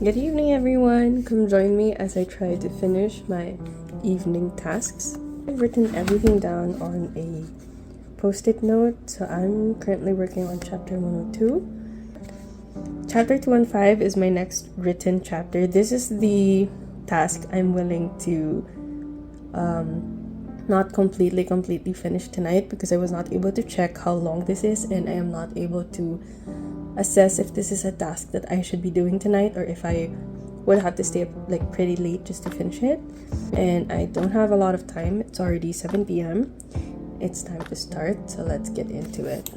Good evening, everyone. Come join me as I try to finish my evening tasks. I've written everything down on a post-it note, so I'm currently working on chapter 102. Chapter 215 is my next written chapter. This is the task I'm willing to not completely finish tonight because I was not able to check how long this is, and I am not able to assess if this is a task that I should be doing tonight or if I would have to stay up like pretty late just to finish it. And I don't have a lot of time. It's already 7 p.m. It's time to start, so let's get into it.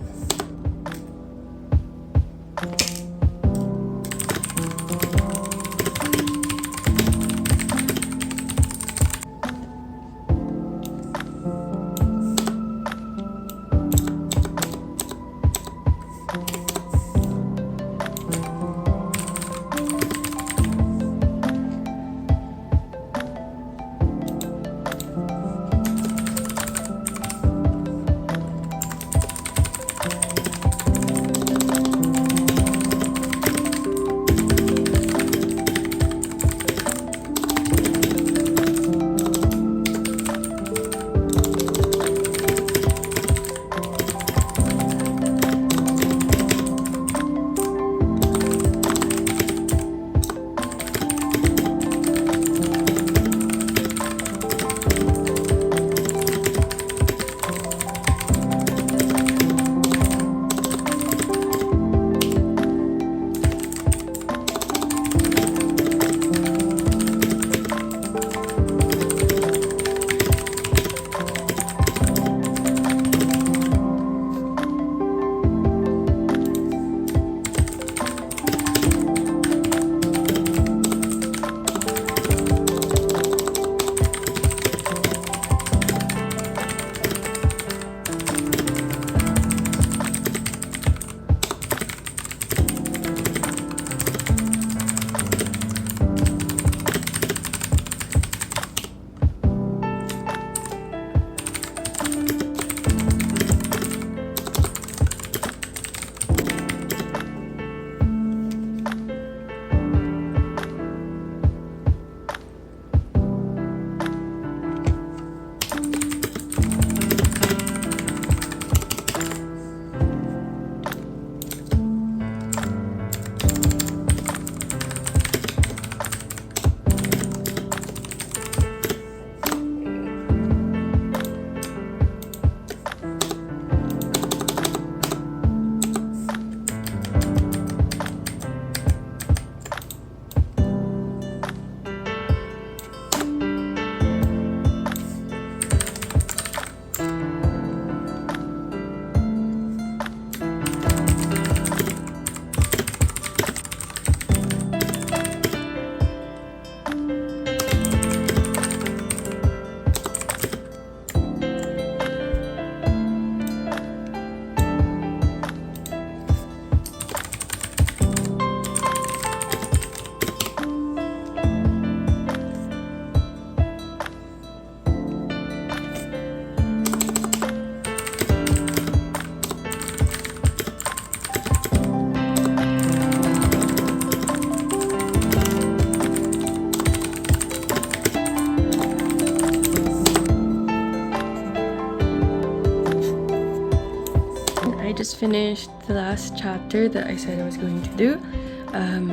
I just finished the last chapter that I said I was going to do,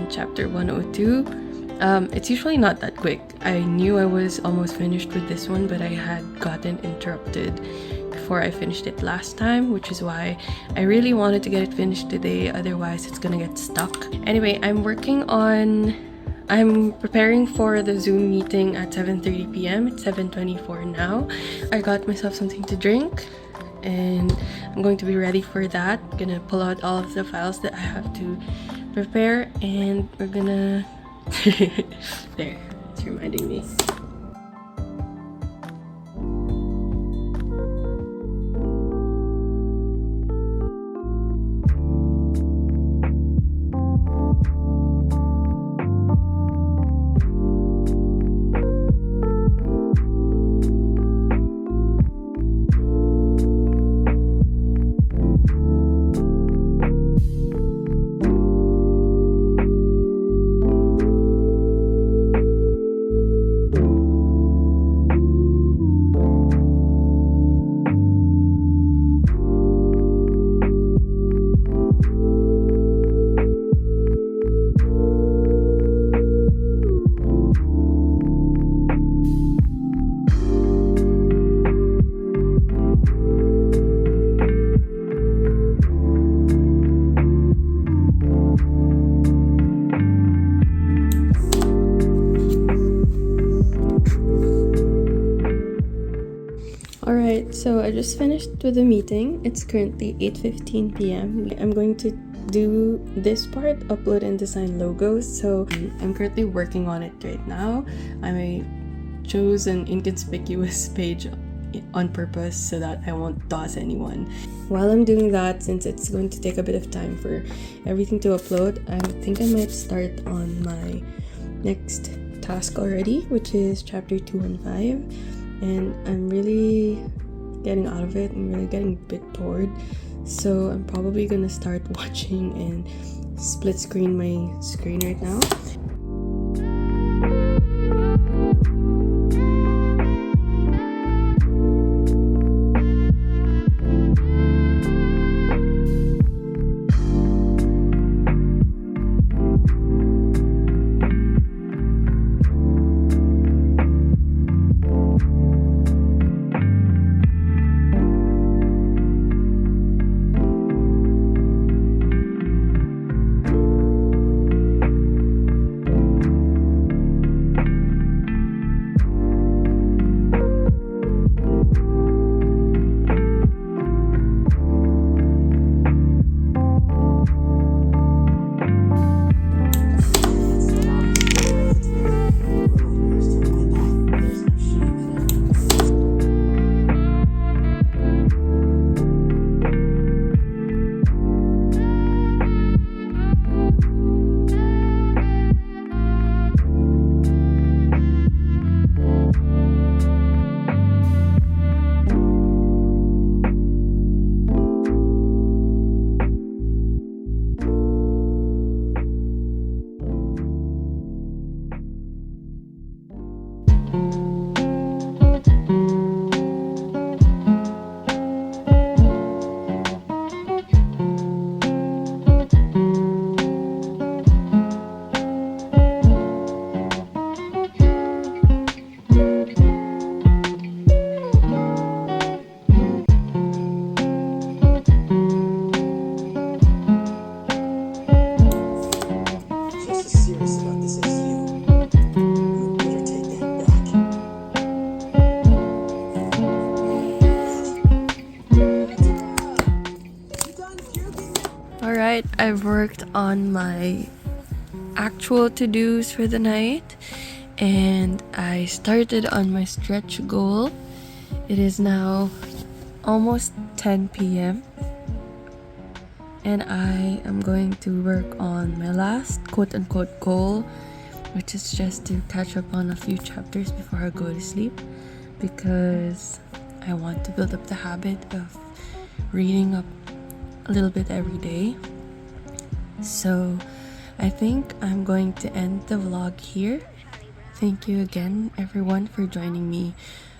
chapter 102. It's usually not that quick. I knew I was almost finished with this one, but I had gotten interrupted before I finished it last time, which is why I really wanted to get it finished today, otherwise it's gonna get stuck. Anyway, I'm preparing for the Zoom meeting at 7:30 p.m. It's 7:24 now. I got myself something to drink and I'm going to be ready for that. I'm gonna pull out all of the files that I have to prepare, and we're gonna there, it's reminding me. So I just finished with the meeting. It's currently 8:15 p.m. I'm going to do this part, upload and design logos. So I'm currently working on it right now. I chose an inconspicuous page on purpose so that I won't toss anyone. While I'm doing that, since it's going to take a bit of time for everything to upload, I think I might start on my next task already, which is chapter 2 and 5. And I'm really getting out of it. I'm really getting a bit bored. So I'm probably gonna start watching and split screen my screen right now. Alright, I've worked on my actual to-dos for the night, and I started on my stretch goal. It is now almost 10 p.m. and I am going to work on my last quote-unquote goal, which is just to catch up on a few chapters before I go to sleep, because I want to build up the habit of reading up a little bit every day. So I think I'm going to end the vlog here. Thank you again, everyone, for joining me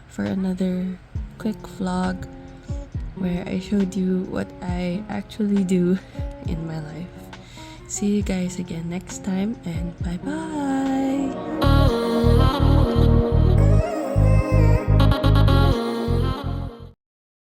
for another quick vlog where I showed you what I actually do in my life. See you guys again next time, and bye bye.